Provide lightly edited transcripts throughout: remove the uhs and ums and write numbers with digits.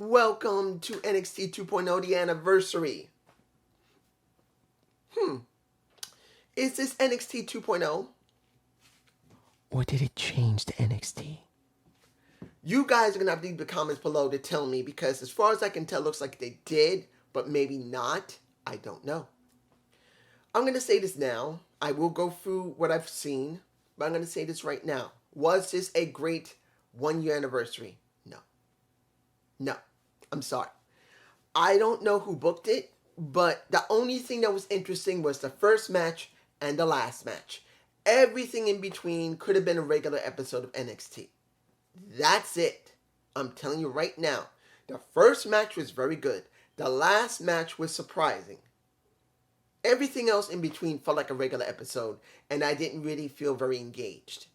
Welcome to NXT 2.0, the anniversary. Is this NXT 2.0? Or did it change to NXT? You guys are going to have to leave the comments below to tell me, because as far as I can tell, it looks like they did, but maybe not. I don't know. I'm going to say this now. I will go through what I've seen, but I'm going to say this right now. Was this a great 1 year anniversary? No. No. I'm sorry. I don't know who booked it, but the only thing that was interesting was the first match and the last match. Everything in between could have been a regular episode of NXT. That's it. I'm telling you right now. The first match was very good. The last match was surprising. Everything else in between felt like a regular episode, and I didn't really feel very engaged.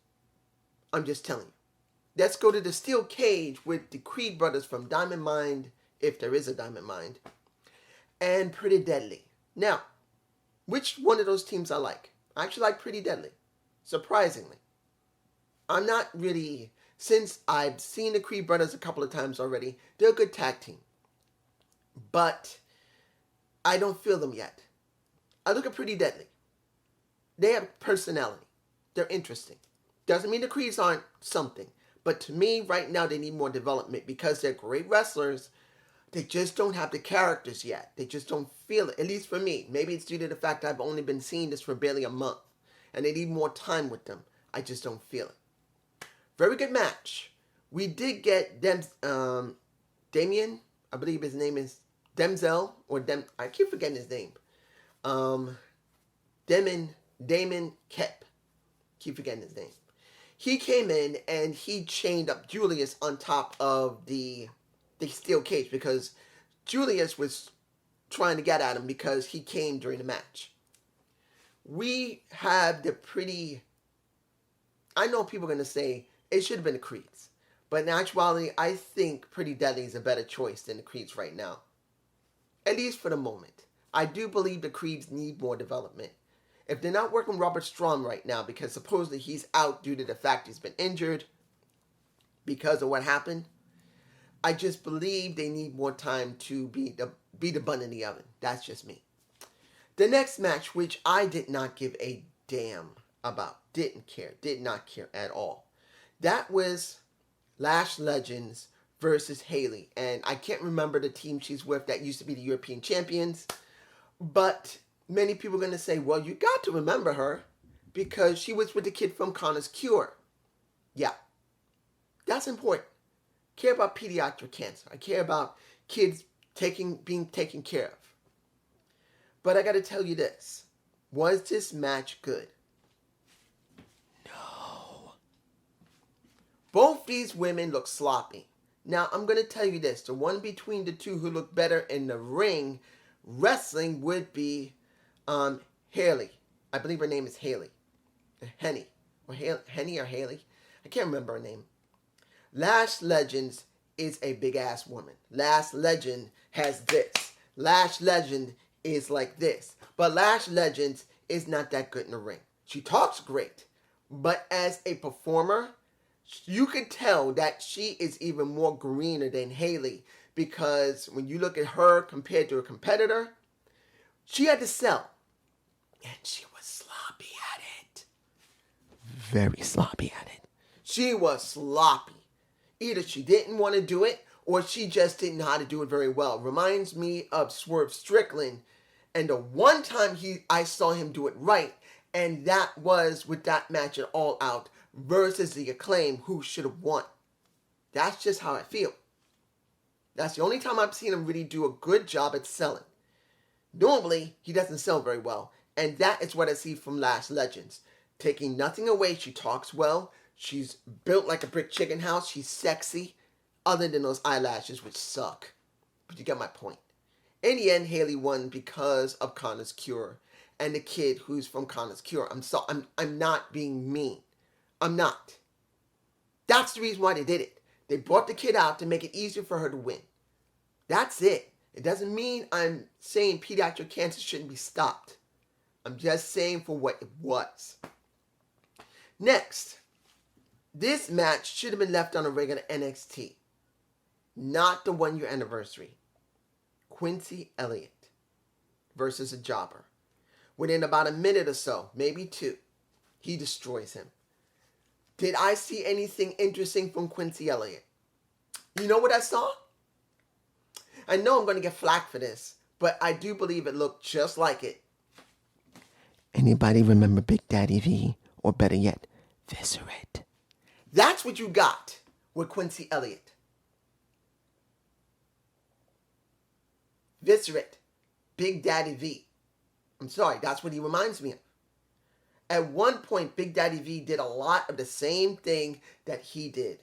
I'm just telling you. Let's go to the steel cage with the Creed brothers from Diamond Mine, if there is a Diamond Mine, and Pretty Deadly. Now, which one of those teams I like? I actually like Pretty Deadly, surprisingly. I'm not really, since I've seen the Creed brothers a couple of times already, they're a good tag team. But I don't feel them yet. I look at Pretty Deadly. They have personality. They're interesting. Doesn't mean the Creeds aren't something. But to me, right now, they need more development because they're great wrestlers. They just don't have the characters yet. They just don't feel it, at least for me. Maybe it's due to the fact that I've only been seeing this for barely a month. And they need more time with them. I just don't feel it. Very good match. We did get Damien. I believe his name is Demzel. I keep forgetting his name. Damon Kep. Keep forgetting his name. He came in and he chained up Julius on top of the steel cage because Julius was trying to get at him because he came during the match. We have the pretty... I know people are going to say it should have been the Creeds. But in actuality, I think Pretty Deadly is a better choice than the Creeds right now. At least for the moment. I do believe the Creeds need more development. If they're not working Robert Strom right now, because supposedly he's out due to the fact he's been injured because of what happened, I just believe they need more time to be the bun in the oven. That's just me. The next match, which I did not give a damn about, did not care at all. That was Lash Legends versus Haley. And I can't remember the team she's with that used to be the European champions, but many people are going to say, well, you got to remember her because she was with the kid from Connor's Cure. Yeah, that's important. I care about pediatric cancer. I care about kids being taken care of. But I got to tell you this. Was this match good? No. Both these women look sloppy. Now, I'm going to tell you this. The one between the two who look better in the ring wrestling would be Haley. I believe her name is Haley. Henny. Or Henny or Haley. I can't remember her name. Lash Legends is a big ass woman. Lash Legend has this. Lash Legend is like this. But Lash Legends is not that good in the ring. She talks great. But as a performer, you could tell that she is even more greener than Haley. Because when you look at her compared to a competitor, she had to sell. And she was sloppy at it. Very sloppy at it. She was sloppy. Either she didn't want to do it, or she just didn't know how to do it very well. Reminds me of Swerve Strickland. And the one time I saw him do it right, and that was with that match at All Out versus the Acclaim, who should have won. That's just how I feel. That's the only time I've seen him really do a good job at selling. Normally, he doesn't sell very well. And that is what I see from Lash Legends. Taking nothing away, she talks well. She's built like a brick chicken house. She's sexy. Other than those eyelashes, which suck. But you get my point. In the end, Haley won because of Connor's Cure. And the kid who's from Connor's Cure. I'm not being mean. I'm not. That's the reason why they did it. They brought the kid out to make it easier for her to win. That's it. It doesn't mean I'm saying pediatric cancer shouldn't be stopped. I'm just saying for what it was. Next, this match should have been left on a regular NXT. not the 1 year anniversary. Quincy Elliott versus a jobber. Within about a minute or so, maybe two, he destroys him. Did I see anything interesting from Quincy Elliott? You know what I saw? I know I'm going to get flack for this, but I do believe it looked just like it. Anybody remember Big Daddy V? Or better yet, Visceret? That's what you got with Quincy Elliott. Visceret, Big Daddy V. I'm sorry, that's what he reminds me of. At one point, Big Daddy V did a lot of the same thing that he did.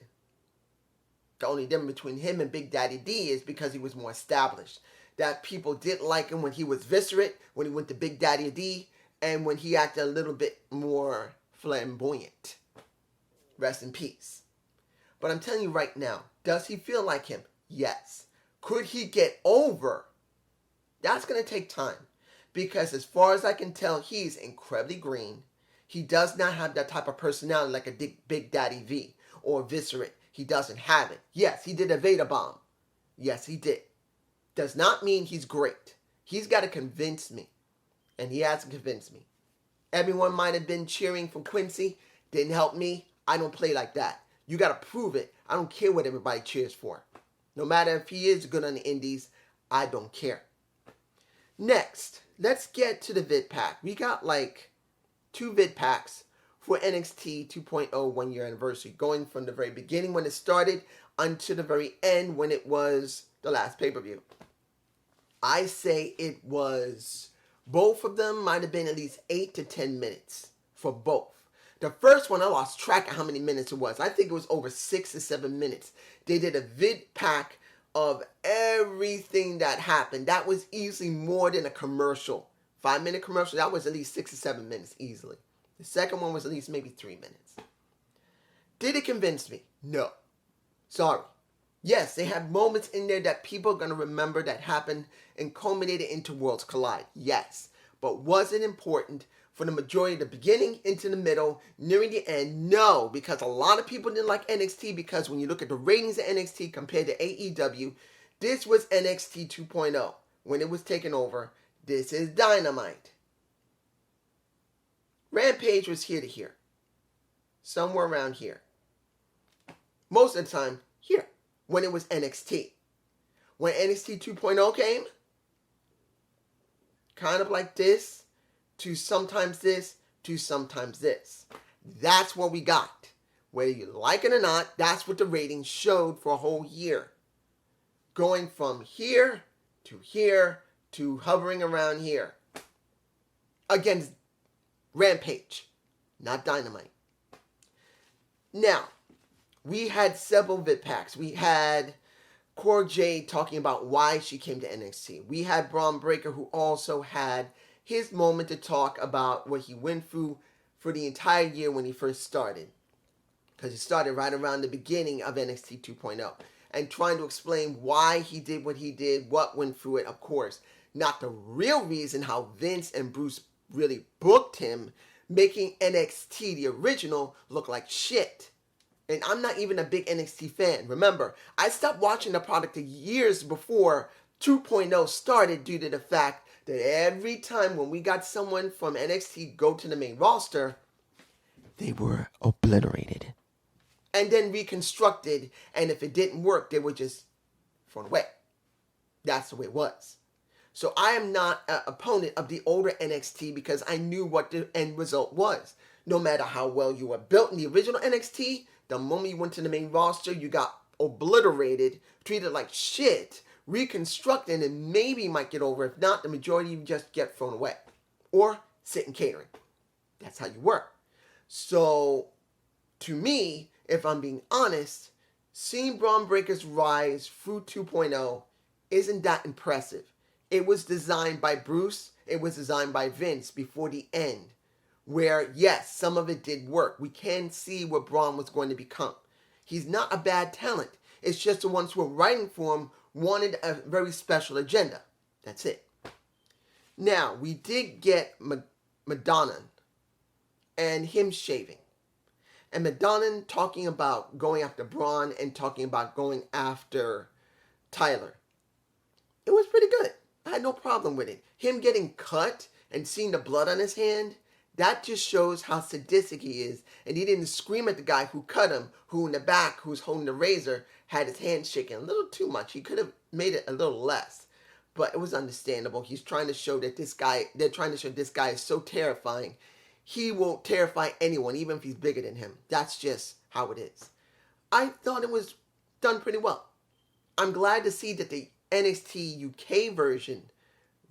The only difference between him and Big Daddy D is because he was more established. That people didn't like him when he was Visceret, when he went to Big Daddy D, and when he acted a little bit more flamboyant. Rest in peace. But I'm telling you right now, does he feel like him? Yes. Could he get over? That's going to take time. Because as far as I can tell, he's incredibly green. He does not have that type of personality like a Big Daddy V or Visceret. He doesn't have it. Yes, he did a Veda bomb. Yes, he did. Does not mean he's great. He's got to convince me. And he hasn't convinced me. Everyone might have been cheering for Quincy. Didn't help me. I don't play like that. You got to prove it. I don't care what everybody cheers for. No matter if he is good on the indies, I don't care. Next, let's get to the vid pack. We got like 2 vid packs for NXT 2.0 1 year anniversary, going from the very beginning when it started until the very end when it was the last pay-per-view. I say it was, both of them might have been at least 8 to 10 minutes for both. The first one, I lost track of how many minutes it was. I think it was over 6 to 7 minutes. They did a vid pack of everything that happened. That was easily more than a commercial. 5-minute commercial, that was at least 6 to 7 minutes easily. The second one was at least maybe 3 minutes. Did it convince me? No. Sorry. Yes, they have moments in there that people are going to remember that happened and culminated into Worlds Collide. Yes. But was it important for the majority of the beginning into the middle, nearing the end? No, because a lot of people didn't like NXT because when you look at the ratings of NXT compared to AEW, this was NXT 2.0 when it was taken over. This is Dynamite. Rampage was here to here. Somewhere around here. Most of the time, here. When it was NXT. When NXT 2.0 came, kind of like this, to sometimes this, to sometimes this. That's what we got. Whether you like it or not, that's what the ratings showed for a whole year. Going from here to hovering around here. Against Rampage, not Dynamite. Now, we had several vid packs. We had Cora Jade talking about why she came to NXT. We had Braun Breaker, who also had his moment to talk about what he went through for the entire year when he first started. Because he started right around the beginning of NXT 2.0. And trying to explain why he did what he did, what went through it, of course. Not the real reason how Vince and Bruce really booked him, making NXT, the original, look like shit. And I'm not even a big NXT fan. Remember, I stopped watching the product years before 2.0 started due to the fact that every time when we got someone from NXT go to the main roster, They were obliterated. and then reconstructed, and if it didn't work, they were just thrown away. That's the way it was. So I am not an opponent of the older NXT because I knew what the end result was. No matter how well you were built in the original NXT, the moment you went to the main roster, you got obliterated, treated like shit, reconstructed, and maybe might get over. If not, the majority you just get thrown away. Or sit in catering. That's how you work. So, to me, if I'm being honest, seeing Braun Breaker's rise through 2.0 isn't that impressive. It was designed by Bruce, it was designed by Vince before the end. Where, yes, some of it did work. We can see what Braun was going to become. He's not a bad talent. It's just the ones who were writing for him wanted a very special agenda. That's it. Now, we did get Madonna and him shaving. And Madonna talking about going after Braun and talking about going after Tyler. It was pretty good. I had no problem with it. Him getting cut and seeing the blood on his hand, that just shows how sadistic he is. And he didn't scream at the guy who cut him, who in the back, who's holding the razor, had his hand shaking a little too much. He could have made it a little less. But it was understandable. He's trying to show that they're trying to show this guy is so terrifying. He will terrify anyone, even if he's bigger than him. That's just how it is. I thought it was done pretty well. I'm glad to see that the NXT UK version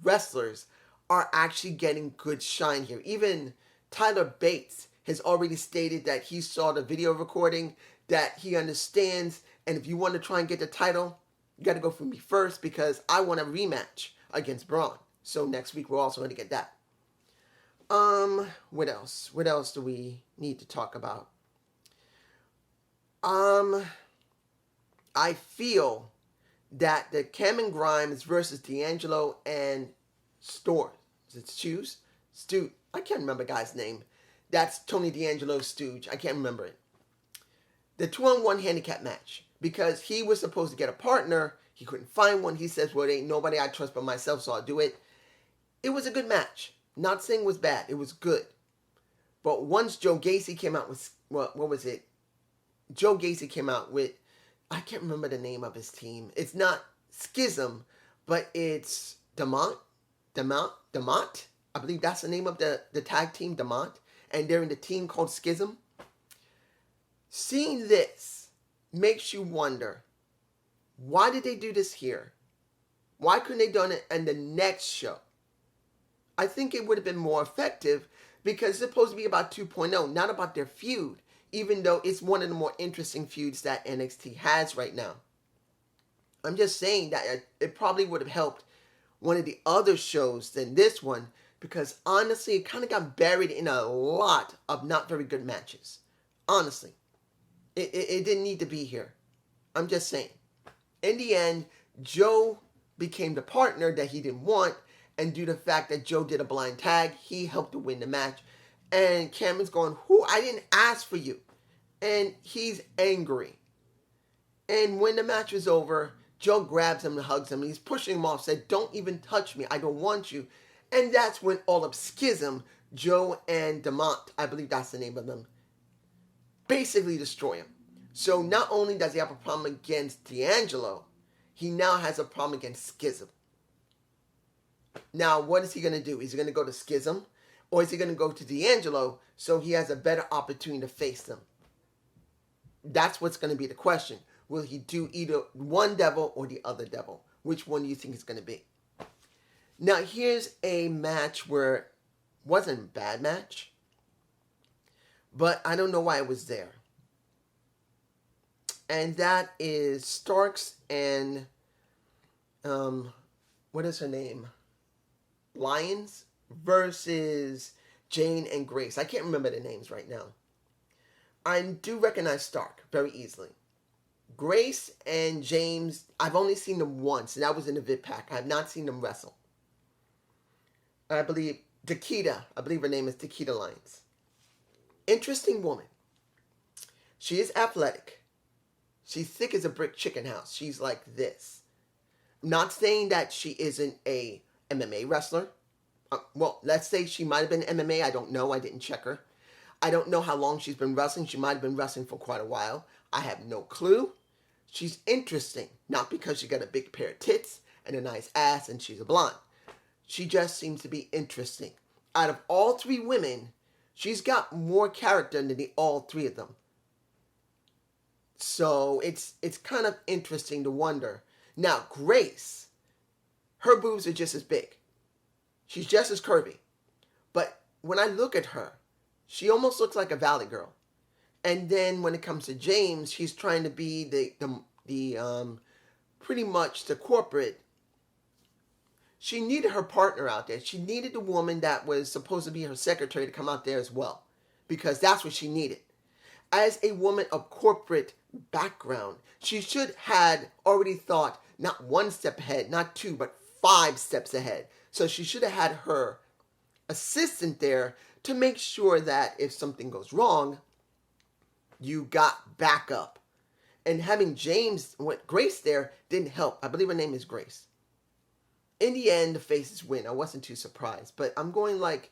wrestlers are actually getting good shine here. Even Tyler Bates has already stated that he saw the video recording, that he understands, and if you want to try and get the title, you got to go for me first because I want a rematch against Braun. So next week we're also going to get that. What else? What else do we need to talk about? I feel that the Cameron Grimes versus D'Angelo and Store. Is it Shoes? Stu. I can't remember the guy's name. That's Tony D'Angelo's stooge. I can't remember it. The 2-on-1 handicap match. Because he was supposed to get a partner. He couldn't find one. He says, well, there ain't nobody I trust but myself, so I'll do it. It was a good match. Not saying it was bad. It was good. But once Joe Gacy came out with, what was it? Joe Gacy came out with, I can't remember the name of his team. It's not Schism, but it's Demont. I believe that's the name of the tag team, Demont. And they're in the team called Schism. Seeing this makes you wonder, why did they do this here? Why couldn't they done it in the next show? I think it would have been more effective because it's supposed to be about 2.0, not about their feud, even though it's one of the more interesting feuds that NXT has right now. I'm just saying that it probably would have helped one of the other shows than this one because honestly, it kind of got buried in a lot of not very good matches. Honestly, it didn't need to be here. I'm just saying. In the end, Joe became the partner that he didn't want, and due to the fact that Joe did a blind tag, he helped to win the match. And Cameron's going, who? I didn't ask for you. And he's angry. And when the match was over, Joe grabs him and hugs him. And he's pushing him off, said, don't even touch me. I don't want you. And that's when all of Schism, Joe and Demont, I believe that's the name of them, basically destroy him. So not only does he have a problem against D'Angelo, he now has a problem against Schism. Now, what is he going to do? Is he going to go to Schism? Or is he going to go to D'Angelo so he has a better opportunity to face them? That's what's going to be the question. Will he do either one devil or the other devil? Which one do you think it's going to be? Now, here's a match where it wasn't a bad match, but I don't know why it was there. And that is Starks and, what is her name? Lyons versus Jane and Grace. I can't remember the names right now. I do recognize Stark very easily. Grace and James, I've only seen them once, and that was in the VIP pack. I have not seen them wrestle. I believe her name is Dakita Lyons. Interesting woman. She is athletic. She's thick as a brick chicken house. She's like this. I'm not saying that she isn't a MMA wrestler. Well, let's say she might have been MMA. I don't know. I didn't check her. I don't know how long she's been wrestling. She might have been wrestling for quite a while. I have no clue. She's interesting. Not because she got a big pair of tits and a nice ass and she's a blonde. She just seems to be interesting. Out of all three women, she's got more character than all three of them. So it's kind of interesting to wonder. Now, Grace, her boobs are just as big. She's just as curvy. But when I look at her, she almost looks like a Valley girl. And then when it comes to James, she's trying to be the pretty much the corporate. She needed her partner out there. She needed the woman that was supposed to be her secretary to come out there as well. Because that's what she needed. As a woman of corporate background, she should had already thought not one step ahead, not two, but 5 steps ahead. So she should have had her assistant there to make sure that if something goes wrong, you got backup. And having Grace there didn't help. I believe her name is Grace. In the end, the faces win. I wasn't too surprised. But I'm going like,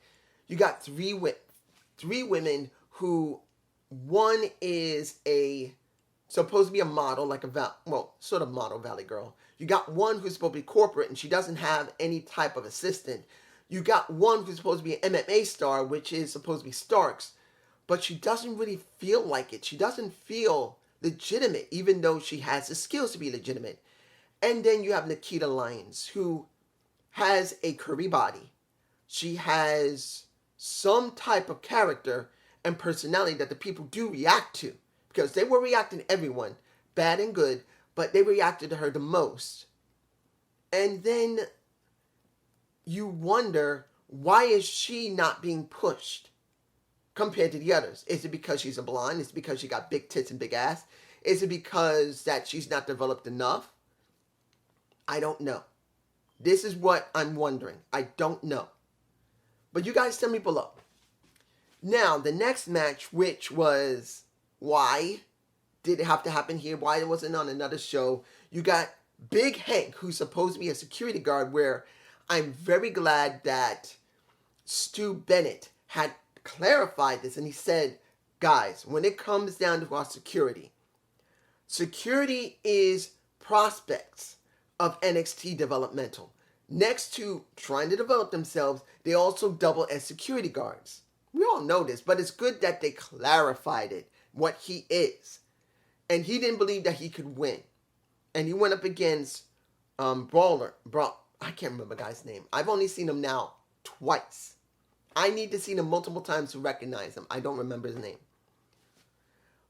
you got three women who, one is supposed to be a model, like sort of model Valley girl. You got one who's supposed to be corporate and she doesn't have any type of assistant. You got one who's supposed to be an MMA star, which is supposed to be Starks, but she doesn't really feel like it. She doesn't feel legitimate, even though she has the skills to be legitimate. And then you have Nikita Lyons, who has a curvy body. She has some type of character and personality that the people do react to, because they were reacting to everyone, bad and good, but they reacted to her the most. And then you wonder, why is she not being pushed compared to the others? Is it because she's a blonde? Is it because she got big tits and big ass? Is it because that she's not developed enough? I don't know. This is what I'm wondering. I don't know. But you guys tell me below. Now, the next match, which was, why did it have to happen here? Why it wasn't on another show? You got Big Hank, who's supposed to be a security guard, where I'm very glad that Stu Bennett had clarified this. And he said, guys, when it comes down to our security is prospects of NXT developmental. Next to trying to develop themselves, they also double as security guards. We all know this, but it's good that they clarified it, what he is. And he didn't believe that he could win. And he went up against Brawler. I can't remember the guy's name. I've only seen him now twice. I need to see him multiple times to recognize him. I don't remember his name.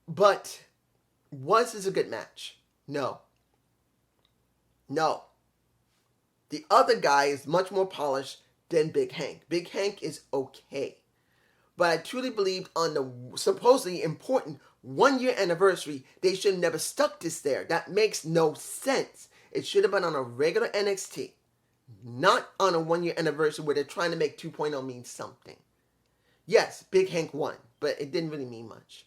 But was this a good match? No. No. The other guy is much more polished than Big Hank. Big Hank is okay. But I truly believe on the supposedly important 1 year anniversary, they should have never stuck this there. That makes no sense. It should have been on a regular NXT. Not on a 1 year anniversary where they're trying to make 2.0 mean something. Yes, Big Hank won, but it didn't really mean much.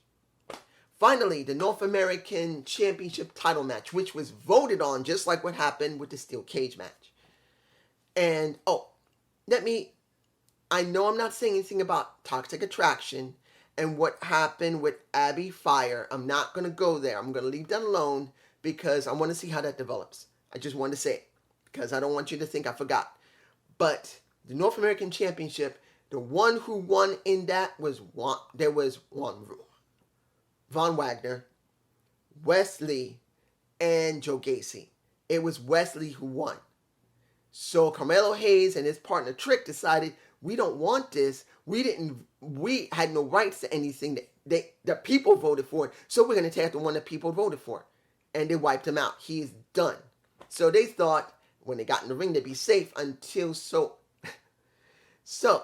Finally, the North American Championship title match, which was voted on just like what happened with the Steel Cage match. And, I know I'm not saying anything about Toxic Attraction and what happened with Abby Fire. I'm not going to go there. I'm going to leave that alone because I want to see how that develops. I just wanted to say it because I don't want you to think I forgot. But the North American Championship, the one who won in that was Von Wagner, Wesley, and Joe Gacy. It was Wesley who won. So Carmelo Hayes and his partner Trick decided, we don't want this. We had no rights to anything that the people voted for. So we're going to take the one that people voted for. And they wiped him out. He's done. So they thought when they got in the ring they'd be safe until so. So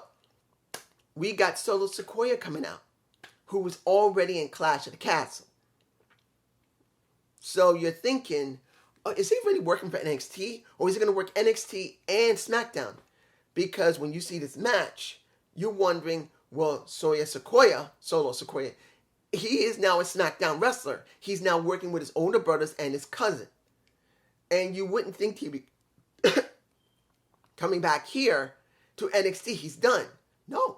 we got Solo Sequoia coming out, who was already in Clash of the Castle. So you're thinking, oh, is he really working for NXT? Or is he going to work NXT and SmackDown? Because when you see this match, you're wondering, well, Solo Sequoia, he is now a SmackDown wrestler. He's now working with his older brothers and his cousin. And you wouldn't think he'd be coming back here to NXT. He's done. No.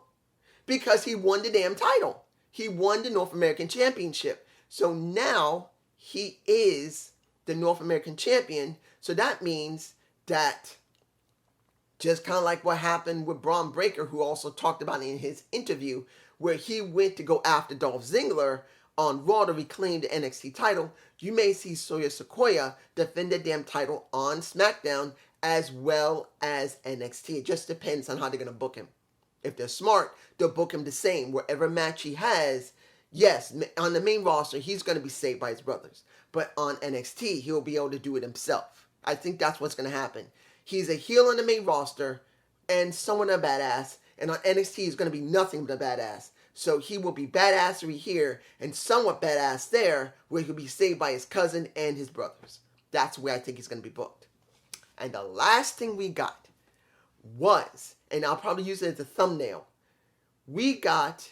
Because he won the damn title. He won the North American Championship. So now he is the North American Champion. So that means that just kind of like what happened with Braun Breaker, who also talked about it in his interview, where he went to go after Dolph Ziggler on Raw to reclaim the NXT title. You may see Solo Sequoia defend the damn title on SmackDown as well as NXT. It just depends on how they're going to book him. If they're smart, they'll book him the same. Wherever match he has, yes, on the main roster, he's going to be saved by his brothers. But on NXT, he'll be able to do it himself. I think that's what's going to happen. He's a heel on the main roster and somewhat a badass. And on NXT, he's going to be nothing but a badass. So he will be badassery here and somewhat badass there, where he'll be saved by his cousin and his brothers. That's where I think he's going to be booked. And the last thing we got was, and I'll probably use it as a thumbnail, we got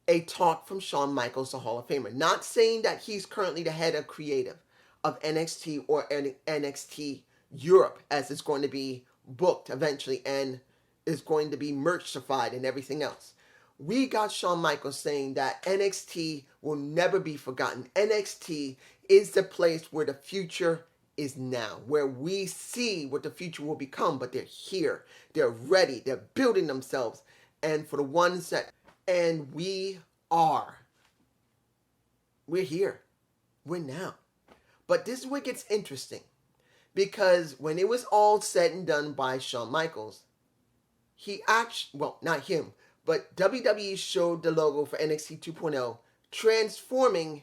a talk from Shawn Michaels, the Hall of Famer. Not saying that he's currently the head of creative of NXT or NXT Europe, as it's going to be booked eventually and is going to be merchified and everything else. We got Shawn Michaels saying that NXT will never be forgotten. NXT is the place where the future is now, where we see what the future will become, but they're here. They're ready. They're building themselves. And for the ones that, and we're here. We're now. But this is where it gets interesting. Because when it was all said and done by Shawn Michaels, he actually, well, not him, but WWE showed the logo for NXT 2.0 transforming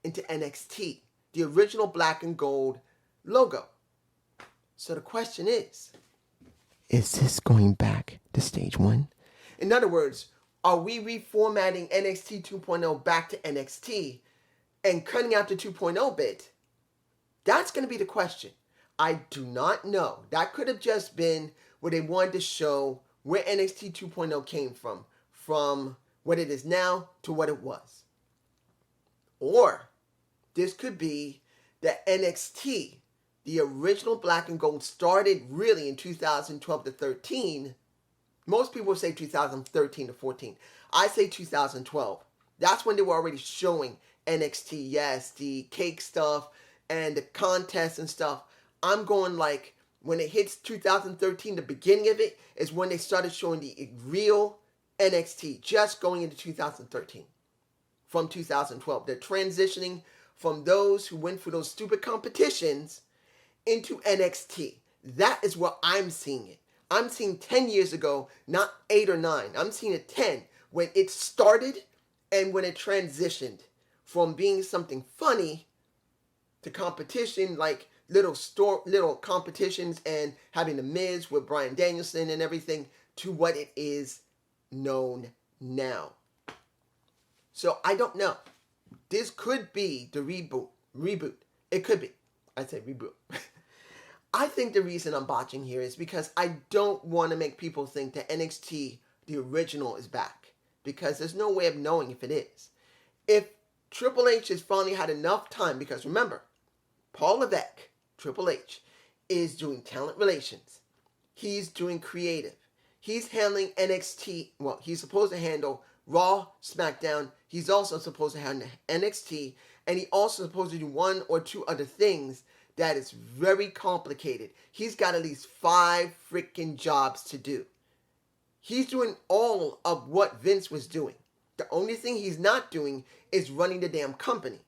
into NXT, the original black and gold logo. So the question is this going back to stage one? In other words, are we reformatting NXT 2.0 back to NXT and cutting out the 2.0 bit? That's going to be the question. I do not know. That could have just been where they wanted to show where NXT 2.0 came from what it is now to what it was. Or this could be that NXT, the original black and gold, started really in 2012 to 13. Most people say 2013 to 14. I say 2012. That's when they were already showing NXT, yes, the cake stuff and the contests and stuff. I'm going like when it hits 2013, the beginning of it is when they started showing the real NXT, just going into 2013. From 2012. They're transitioning from those who went through those stupid competitions into NXT. That is where I'm seeing it. I'm seeing 10 years ago, not 8 or 9. I'm seeing it 10 when it started and when it transitioned from being something funny to competition, like little competitions and having the Miz with Bryan Danielson and everything, to what it is known now. So I don't know. This could be the reboot. It could be. I'd say reboot. I think the reason I'm botching here is because I don't want to make people think that NXT, the original, is back. Because there's no way of knowing if it is. If Triple H has finally had enough time, because remember, Paul Levesque, Triple H, is doing talent relations. He's doing creative. He's handling NXT. Well, he's supposed to handle Raw, SmackDown. He's also supposed to handle NXT. And he also supposed to do 1 or 2 other things that is very complicated. He's got at least 5 freaking jobs to do. He's doing all of what Vince was doing. The only thing he's not doing is running the damn company.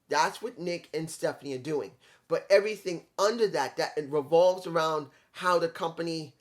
That's what Nick and Stephanie are doing. But everything under that it revolves around how the company,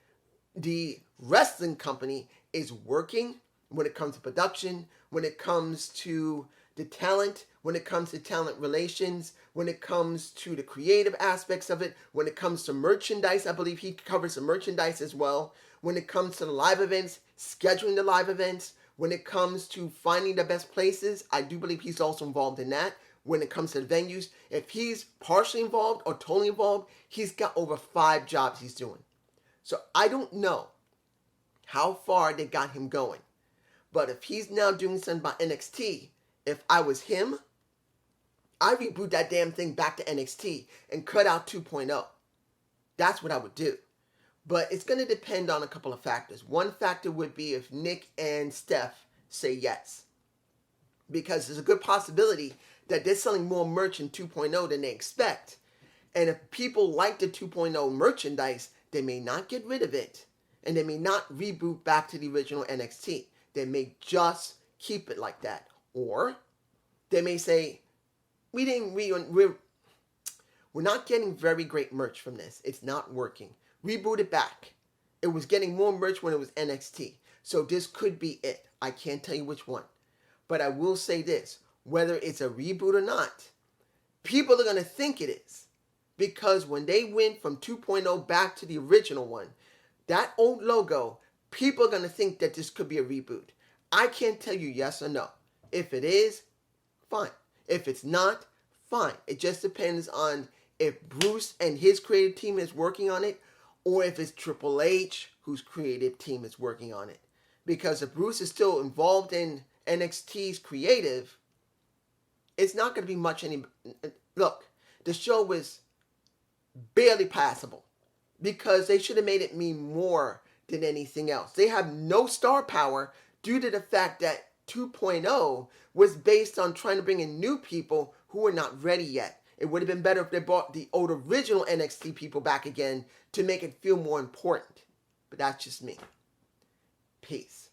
the wrestling company, is working when it comes to production, when it comes to the talent, when it comes to talent relations, when it comes to the creative aspects of it, when it comes to merchandise. I believe he covers the merchandise as well. When it comes to the live events, scheduling the live events, when it comes to finding the best places, I do believe he's also involved in that. When it comes to the venues, if he's partially involved or totally involved, he's got over 5 jobs he's doing. So I don't know how far they got him going. But if he's now doing something about NXT, if I was him, I'd reboot that damn thing back to NXT and cut out 2.0. That's what I would do. But it's going to depend on a couple of factors. One factor would be if Nick and Steph say yes. Because there's a good possibility that they're selling more merch in 2.0 than they expect. And if people like the 2.0 merchandise, they may not get rid of it. And they may not reboot back to the original NXT. They may just keep it like that. Or they may say, we're not getting very great merch from this. It's not working. Reboot it back. It was getting more merch when it was NXT. So this could be it. I can't tell you which one. But I will say this. Whether it's a reboot or not, people are going to think it is. Because when they went from 2.0 back to the original one, that old logo, people are going to think that this could be a reboot. I can't tell you yes or no. If it is, fine. If it's not, fine. It just depends on if Bruce and his creative team is working on it, or if it's Triple H whose creative team is working on it. Because if Bruce is still involved in NXT's creative, it's not going to be much any. Look, the show was barely passable because they should have made it mean more than anything else. They have no star power due to the fact that 2.0 was based on trying to bring in new people who were not ready yet. It would have been better if they brought the old original NXT people back again to make it feel more important. But that's just me. Peace.